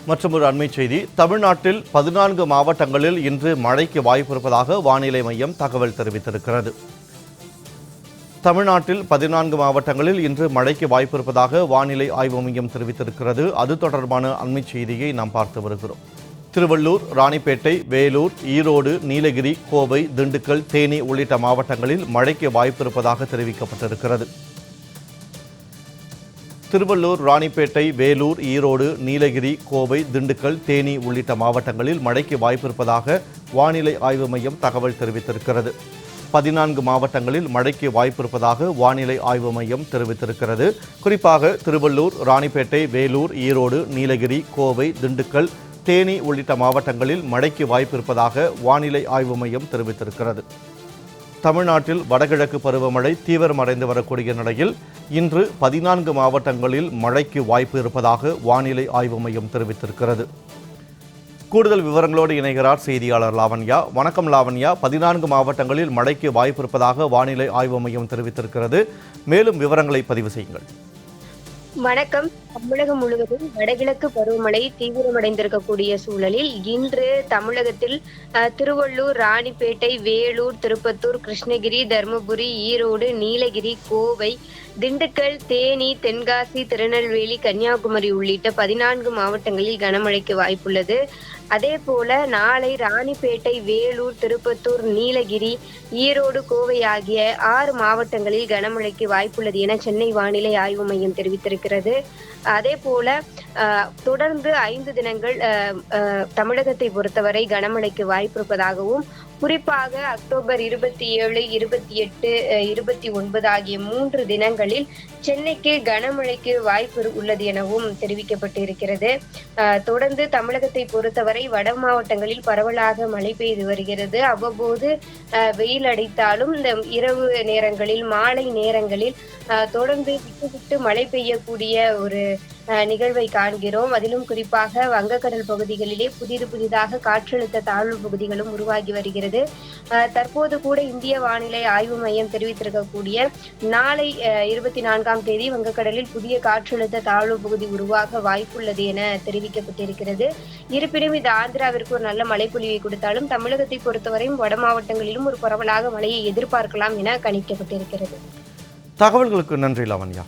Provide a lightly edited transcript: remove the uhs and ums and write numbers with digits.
மற்றொரு அண்மை செய்தி. தமிழ்நாட்டில் 14 மாவட்டங்களில் இன்று மழைக்கு வாய்ப்பு இருப்பதாக வானிலை மையம் தகவல் தெரிவித்திருக்கிறது. தமிழ்நாட்டில் 14 மாவட்டங்களில் இன்று மழைக்கு வாய்ப்பு இருப்பதாக வானிலை ஆய்வு மையம் தெரிவித்திருக்கிறது. அது தொடர்பான அண்மை செய்தியை நாம் பார்த்து வருகிறோம். திருவள்ளூர், ராணிப்பேட்டை, வேலூர், ஈரோடு, நீலகிரி, கோவை, திண்டுக்கல், தேனி உள்ளிட்ட மாவட்டங்களில் மழைக்கு வாய்ப்பு இருப்பதாக தெரிவிக்கப்பட்டிருக்கிறது. திருவள்ளூர், ராணிப்பேட்டை, வேலூர், ஈரோடு, நீலகிரி, கோவை, திண்டுக்கல், தேனி உள்ளிட்ட மாவட்டங்களில் மழைக்கு வாய்ப்பிருப்பதாக வானிலை ஆய்வு மையம் தகவல் தெரிவித்திருக்கிறது. 14 மாவட்டங்களில் மழைக்கு வாய்ப்பிருப்பதாக வானிலை ஆய்வு மையம் தெரிவித்திருக்கிறது. குறிப்பாக திருவள்ளூர், ராணிப்பேட்டை, வேலூர், ஈரோடு, நீலகிரி, கோவை, திண்டுக்கல், தேனி உள்ளிட்ட மாவட்டங்களில் மழைக்கு வாய்ப்பிருப்பதாக வானிலை ஆய்வு மையம் தெரிவித்திருக்கிறது. தமிழ்நாட்டில் வடகிழக்கு பருவமழை தீவிரமடைந்து வரக்கூடிய நிலையில் இன்று 14 மாவட்டங்களில் மழைக்கு வாய்ப்பு இருப்பதாக வானிலை ஆய்வு மையம் தெரிவித்திருக்கிறது. கூடுதல் விவரங்களோடு இணைகிறார் செய்தியாளர் லாவண்யா. வணக்கம் லாவண்யா. 14 மாவட்டங்களில் மழைக்கு வாய்ப்பு இருப்பதாக வானிலை ஆய்வு மையம் தெரிவித்திருக்கிறது. மேலும் விவரங்களை பதிவு செய்யுங்கள். வணக்கம். தமிழகம் முழுவதும் வடகிழக்கு பருவமழை தீவிரமடைந்திருக்கக்கூடிய சூழலில் இன்று தமிழகத்தில் திருவள்ளூர், ராணிப்பேட்டை, வேலூர், திருப்பத்தூர், கிருஷ்ணகிரி, தருமபுரி, ஈரோடு, நீலகிரி, கோவை, திண்டுக்கல், தேனி, தென்காசி, திருநெல்வேலி, கன்னியாகுமரி உள்ளிட்ட 14 மாவட்டங்களில் கனமழைக்கு வாய்ப்புள்ளது. அதே போல நாளை ராணிப்பேட்டை, வேலூர், திருப்பத்தூர், நீலகிரி, ஈரோடு, கோவை ஆகிய 6 மாவட்டங்களில் கனமழைக்கு வாய்ப்புள்ளது என சென்னை வானிலை ஆய்வு மையம் தெரிவித்திருக்கிறது. அதே போல தொடர்ந்து 5 தினங்கள் தமிழகத்தை பொறுத்தவரை கனமழைக்கு வாய்ப்பிருப்பதாகவும், குறிப்பாக அக்டோபர் 27, 28, 29 ஆகிய 3 தினங்களில் சென்னைக்கு கனமழைக்கு வாய்ப்பு உள்ளது எனவும் தெரிவிக்கப்பட்டிருக்கிறது. தொடர்ந்து தமிழகத்தை பொறுத்தவரை வட மாவட்டங்களில் பரவலாக மழை பெய்து வருகிறது. அவ்வப்போது வெயில் அடித்தாலும் இந்த இரவு நேரங்களில், மாலை நேரங்களில் தொடர்ந்து விட்டு விட்டு மழை பெய்யக்கூடிய ஒரு நிகழ்வை காண்கிறோம். அதிலும் குறிப்பாக வங்கக்கடல் பகுதிகளிலே புதிதாக காற்றழுத்த தாழ்வு பகுதிகளும் உருவாகி வருகிறது. தற்போது கூட இந்திய வானிலை ஆய்வு மையம் தெரிவித்திருக்கக்கூடிய நாளை 24ஆம் தேதி வங்கக்கடலில் புதிய காற்றழுத்த தாழ்வு பகுதி உருவாக வாய்ப்புள்ளது என தெரிவிக்கப்பட்டிருக்கிறது. இருப்பினும் இது ஆந்திராவிற்கு ஒரு நல்ல மழைப்பொழிவை கொடுத்தாலும் தமிழகத்தை பொறுத்தவரையும் வட மாவட்டங்களிலும் ஒரு பரவலாக மழையை எதிர்பார்க்கலாம் என கணிக்கப்பட்டிருக்கிறது. தகவல்களுக்கு நன்றி லாவண்யா.